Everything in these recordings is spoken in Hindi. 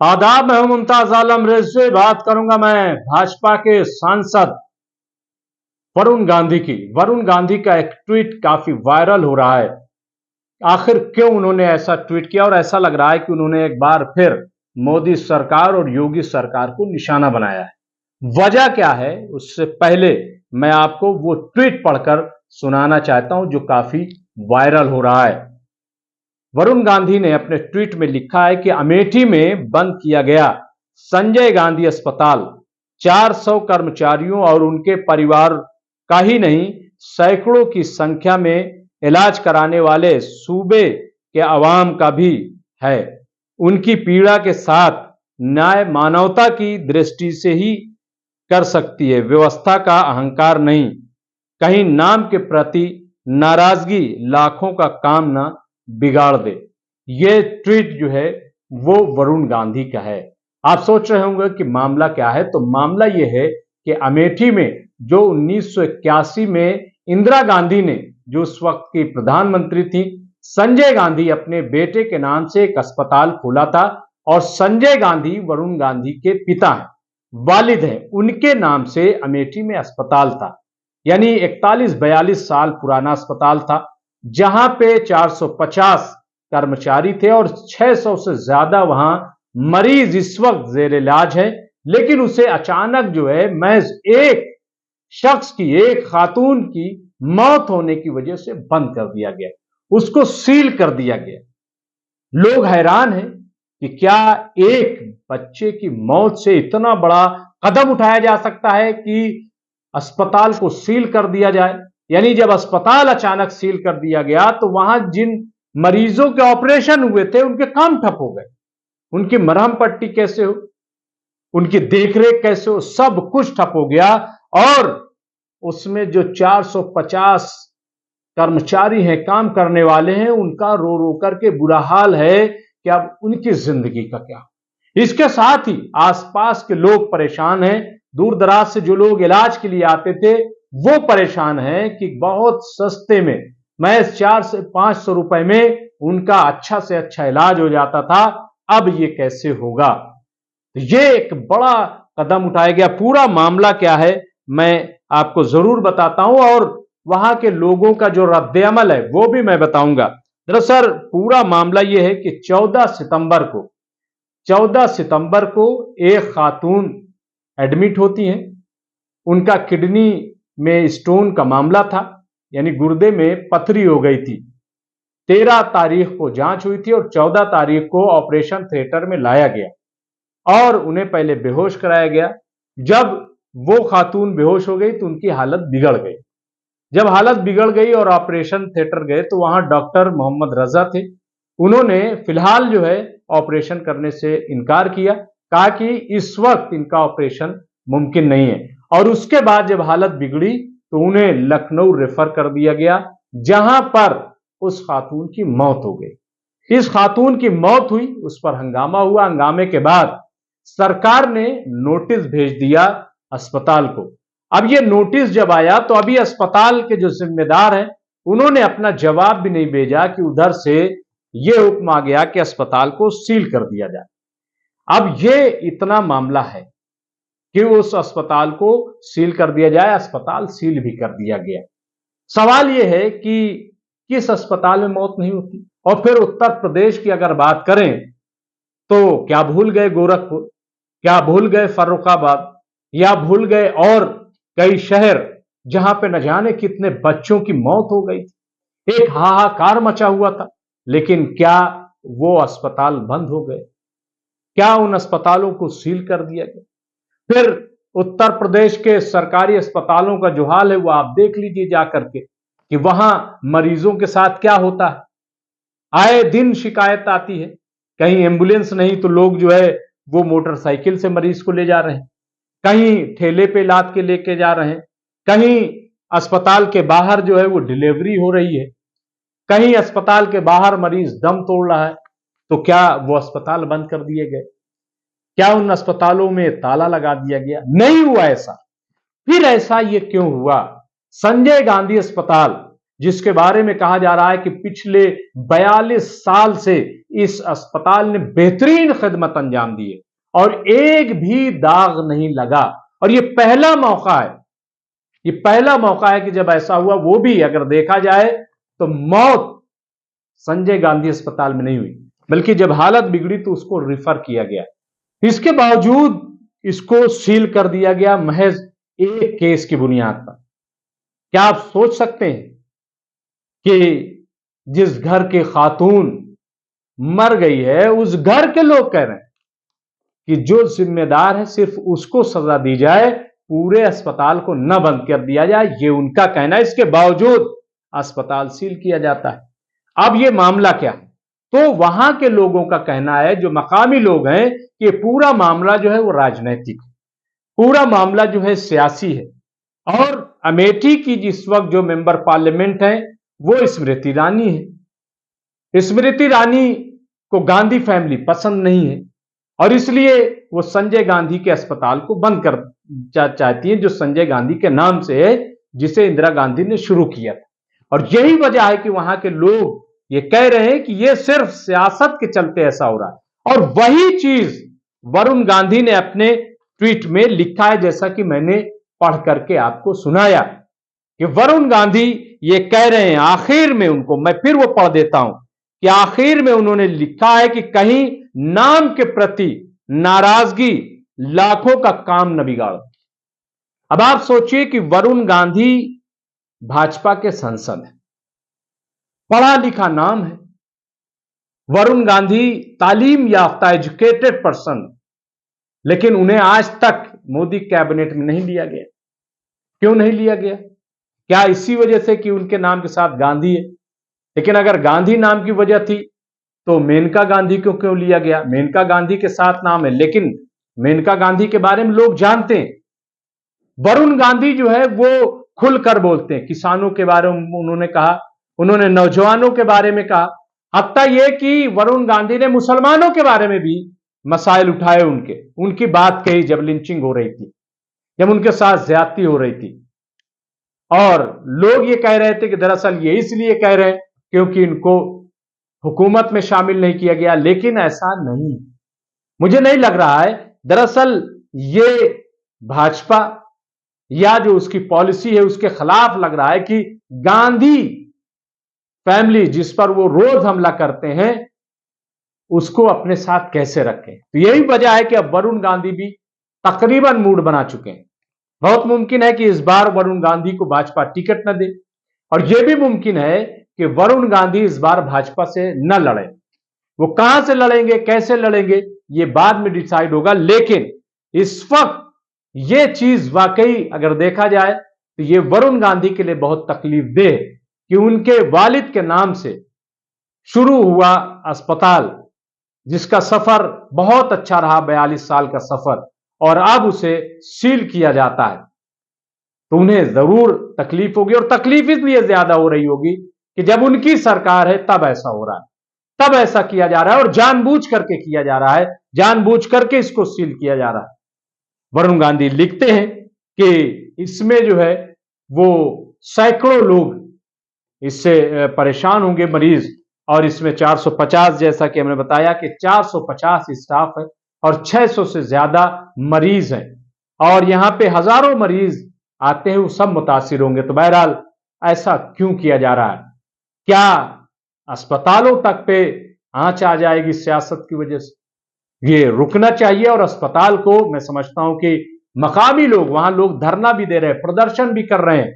आदाब, मैं हूं मुमताज आलम रेज से बात करूंगा मैं भाजपा के सांसद वरुण गांधी की। वरुण गांधी का एक ट्वीट काफी वायरल हो रहा है। आखिर क्यों उन्होंने ऐसा ट्वीट किया और ऐसा लग रहा है कि उन्होंने एक बार फिर मोदी सरकार और योगी सरकार को निशाना बनाया है। वजह क्या है, उससे पहले मैं आपको वो ट्वीट पढ़कर सुनाना चाहता हूं जो काफी वायरल हो रहा है। वरुण गांधी ने अपने ट्वीट में लिखा है कि अमेठी में बंद किया गया संजय गांधी अस्पताल 400 कर्मचारियों और उनके परिवार का ही नहीं, सैकड़ों की संख्या में इलाज कराने वाले सूबे के अवाम का भी है। उनकी पीड़ा के साथ न्याय मानवता की दृष्टि से ही कर सकती है, व्यवस्था का अहंकार नहीं। कहीं नाम के प्रति नाराजगी लाखों का काम ना बिगाड़ दे। यह ट्वीट जो है वो वरुण गांधी का है। आप सोच रहे होंगे कि मामला क्या है, तो मामला यह है कि अमेठी में जो 1981 में इंदिरा गांधी ने, जो उस वक्त की प्रधानमंत्री थी, संजय गांधी अपने बेटे के नाम से एक अस्पताल खोला था और संजय गांधी वरुण गांधी के पिता हैं, वालिद हैं, उनके नाम से अमेठी में अस्पताल था। यानी 41-42 साल पुराना अस्पताल था, जहां पे 450 कर्मचारी थे और 600 से ज्यादा वहां मरीज इस वक्त जेर इलाज है। लेकिन उसे अचानक जो है महज एक शख्स की, एक खातून की मौत होने की वजह से बंद कर दिया गया, उसको सील कर दिया गया। लोग हैरान हैं कि क्या एक बच्चे की मौत से इतना बड़ा कदम उठाया जा सकता है कि अस्पताल को सील कर दिया जाए। यानी जब अस्पताल अचानक सील कर दिया गया तो वहां जिन मरीजों के ऑपरेशन हुए थे उनके काम ठप हो गए, उनकी मरहम पट्टी कैसे हो, उनकी देखरेख कैसे हो, सब कुछ ठप हो गया। और उसमें जो 450 कर्मचारी हैं, काम करने वाले हैं, उनका रो रो करके बुरा हाल है कि अब उनकी जिंदगी का क्या। इसके साथ ही आसपास के लोग परेशान हैं, दूर दराज से जो लोग इलाज के लिए आते थे वो परेशान हैं कि बहुत सस्ते में, महज 4 से 500 रुपए में उनका अच्छा से अच्छा इलाज हो जाता था। अब ये कैसे होगा? ये एक बड़ा कदम उठाया गया। पूरा मामला क्या है मैं आपको जरूर बताता हूं और वहां के लोगों का जो रद्द अमल है वो भी मैं बताऊंगा। दरअसल पूरा मामला यह है कि 14 सितंबर को एक खातून एडमिट होती हैं। उनका किडनी में स्टोन का मामला था, यानी गुर्दे में पथरी हो गई थी। 13 तारीख को जांच हुई थी और 14 तारीख को ऑपरेशन थिएटर में लाया गया और उन्हें पहले बेहोश कराया गया। जब वो खातून बेहोश हो गई तो उनकी हालत बिगड़ गई। जब हालत बिगड़ गई और ऑपरेशन थिएटर गए तो वहां डॉक्टर मोहम्मद रजा थे। उन्होंने फिलहाल जो है ऑपरेशन करने से इनकार किया, कहा कि इस वक्त इनका ऑपरेशन मुमकिन नहीं है। और उसके बाद जब हालत बिगड़ी तो उन्हें लखनऊ रेफर कर दिया गया, जहां पर उस खातून की मौत हो गई। इस खातून की मौत हुई, उस पर हंगामा हुआ। हंगामे के बाद सरकार ने नोटिस भेज दिया अस्पताल को। अब ये नोटिस जब आया तो अभी अस्पताल के जो जिम्मेदार हैं उन्होंने अपना जवाब भी नहीं भेजा कि उधर से ये हुक्म आ गया कि अस्पताल को सील कर दिया जाए। अब ये इतना मामला है कि उस अस्पताल को सील कर दिया जाए, अस्पताल सील भी कर दिया गया। सवाल यह है कि किस अस्पताल में मौत नहीं होती। और फिर उत्तर प्रदेश की अगर बात करें तो क्या भूल गए गोरखपुर, क्या भूल गए फर्रुखाबाद, या भूल गए और कई शहर जहां पे न जाने कितने बच्चों की मौत हो गई थी, एक हाहाकार मचा हुआ था। लेकिन क्या वो अस्पताल बंद हो गए? क्या उन अस्पतालों को सील कर दिया गया? फिर उत्तर प्रदेश के सरकारी अस्पतालों का जो हाल है वो आप देख लीजिए जाकर के कि वहां मरीजों के साथ क्या होता है। आए दिन शिकायत आती है, कहीं एम्बुलेंस नहीं तो लोग जो है वो मोटरसाइकिल से मरीज को ले जा रहे हैं, कहीं ठेले पे लाद के लेके जा रहे हैं, कहीं अस्पताल के बाहर जो है वो डिलीवरी हो रही है, कहीं अस्पताल के बाहर मरीज दम तोड़ रहा है। तो क्या वो अस्पताल बंद कर दिए गए? क्या उन अस्पतालों में ताला लगा दिया गया? नहीं हुआ ऐसा। फिर ऐसा ये क्यों हुआ? संजय गांधी अस्पताल जिसके बारे में कहा जा रहा है कि पिछले 42 साल से इस अस्पताल ने बेहतरीन खिदमत अंजाम दी है और एक भी दाग नहीं लगा। और ये पहला मौका है, ये पहला मौका है कि जब ऐसा हुआ, वो भी अगर देखा जाए तो मौत संजय गांधी अस्पताल में नहीं हुई, बल्कि जब हालत बिगड़ी तो उसको रिफर किया गया। इसके बावजूद इसको सील कर दिया गया महज एक केस की बुनियाद पर। क्या आप सोच सकते हैं कि जिस घर की खातून मर गई है, उस घर के लोग कह रहे हैं कि जो जिम्मेदार है सिर्फ उसको सजा दी जाए, पूरे अस्पताल को न बंद कर दिया जाए, ये उनका कहना है। इसके बावजूद अस्पताल सील किया जाता है। अब ये मामला क्या है? तो वहां के लोगों का कहना है, जो मकामी लोग हैं, कि पूरा मामला जो है वो राजनीतिक है, पूरा मामला जो है सियासी है। और अमेठी की जिस वक्त जो मेंबर पार्लियामेंट है वो स्मृति ईरानी है। स्मृति ईरानी को गांधी फैमिली पसंद नहीं है और इसलिए वो संजय गांधी के अस्पताल को बंद कर चाहती है, जो संजय गांधी के नाम से है, जिसे इंदिरा गांधी ने शुरू किया था। और यही वजह है कि वहां के लोग ये कह रहे हैं कि ये सिर्फ सियासत के चलते ऐसा हो रहा है। और वही चीज वरुण गांधी ने अपने ट्वीट में लिखा है, जैसा कि मैंने पढ़ करके आपको सुनाया कि वरुण गांधी ये कह रहे हैं आखिर में, उनको मैं फिर वो पढ़ देता हूं कि आखिर में उन्होंने लिखा है कि कहीं नाम के प्रति नाराजगी लाखों का काम न बिगाड़। अब आप सोचिए कि वरुण गांधी भाजपा के सांसद हैं, पढ़ा लिखा नाम है, वरुण गांधी तालीम याफ्ता एजुकेटेड पर्सन, लेकिन उन्हें आज तक मोदी कैबिनेट में नहीं लिया गया। क्यों नहीं लिया गया? क्या इसी वजह से कि उनके नाम के साथ गांधी है? लेकिन अगर गांधी नाम की वजह थी तो मेनका गांधी को क्यों लिया गया? मेनका गांधी के साथ नाम है, लेकिन मेनका गांधी के बारे में लोग जानते हैं। वरुण गांधी जो है वो खुलकर बोलते हैं, किसानों के बारे में उन्होंने कहा, उन्होंने नौजवानों के बारे में कहा, हत्ता यह कि वरुण गांधी ने मुसलमानों के बारे में भी मसाइल उठाए, उनकी बात कही जब लिंचिंग हो रही थी, जब उनके साथ ज्यादती हो रही थी। और लोग ये कह रहे थे कि दरअसल ये इसलिए कह रहे हैं क्योंकि इनको हुकूमत में शामिल नहीं किया गया, लेकिन ऐसा नहीं, मुझे नहीं लग रहा है। दरअसल ये भाजपा या जो उसकी पॉलिसी है उसके खिलाफ लग रहा है कि गांधी फैमिली जिस पर वो रोज हमला करते हैं उसको अपने साथ कैसे रखें। तो यही वजह है कि अब वरुण गांधी भी तकरीबन मूड बना चुके हैं। बहुत मुमकिन है कि इस बार वरुण गांधी को भाजपा टिकट न दे और यह भी मुमकिन है कि वरुण गांधी इस बार भाजपा से न लड़े। वो कहां से लड़ेंगे, कैसे लड़ेंगे, ये बाद में डिसाइड होगा। लेकिन इस वक्त ये चीज वाकई अगर देखा जाए तो ये वरुण गांधी के लिए बहुत तकलीफदेह है कि उनके वालिद के नाम से शुरू हुआ अस्पताल, जिसका सफर बहुत अच्छा रहा, 42 साल का सफर, और अब उसे सील किया जाता है, तो उन्हें जरूर तकलीफ होगी। और तकलीफ इसलिए ज्यादा हो रही होगी कि जब उनकी सरकार है तब ऐसा हो रहा है, तब ऐसा किया जा रहा है और जानबूझ करके किया जा रहा है, जानबूझ करके इसको सील किया जा रहा है। वरुण गांधी लिखते हैं कि इसमें जो है वो सैकड़ों लोग इससे परेशान होंगे, मरीज, और इसमें 450, जैसा कि हमने बताया कि 450 स्टाफ है और 600 से ज्यादा मरीज हैं, और यहां पे हजारों मरीज आते हैं, वो सब मुतासिर होंगे। तो बहरहाल ऐसा क्यों किया जा रहा है? क्या अस्पतालों तक पे आंच आ जाएगी सियासत की वजह से? ये रुकना चाहिए। और अस्पताल को मैं समझता हूं कि मकामी लोग, वहां लोग धरना भी दे रहे हैं, प्रदर्शन भी कर रहे हैं,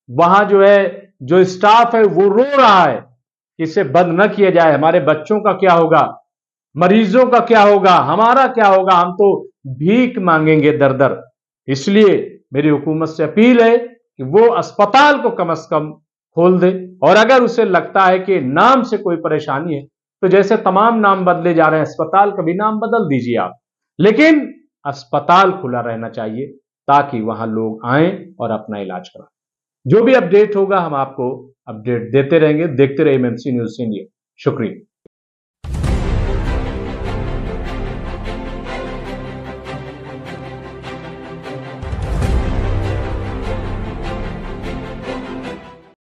वहां जो है जो स्टाफ है वो रो रहा है कि इसे बंद न किया जाए, हमारे बच्चों का क्या होगा, मरीजों का क्या होगा, हमारा क्या होगा, हम तो भीख मांगेंगे दर दर। इसलिए मेरी हुकूमत से अपील है कि वो अस्पताल को कम से कम खोल दे, और अगर उसे लगता है कि नाम से कोई परेशानी है तो जैसे तमाम नाम बदले जा रहे हैं, अस्पताल का भी नाम बदल दीजिए आप, लेकिन अस्पताल खुला रहना चाहिए ताकि वहां लोग आएं और अपना इलाज कराएं। जो भी अपडेट होगा हम आपको अपडेट देते रहेंगे। देखते रहिए एमएमसी न्यूज़ इंडिया। शुक्रिया।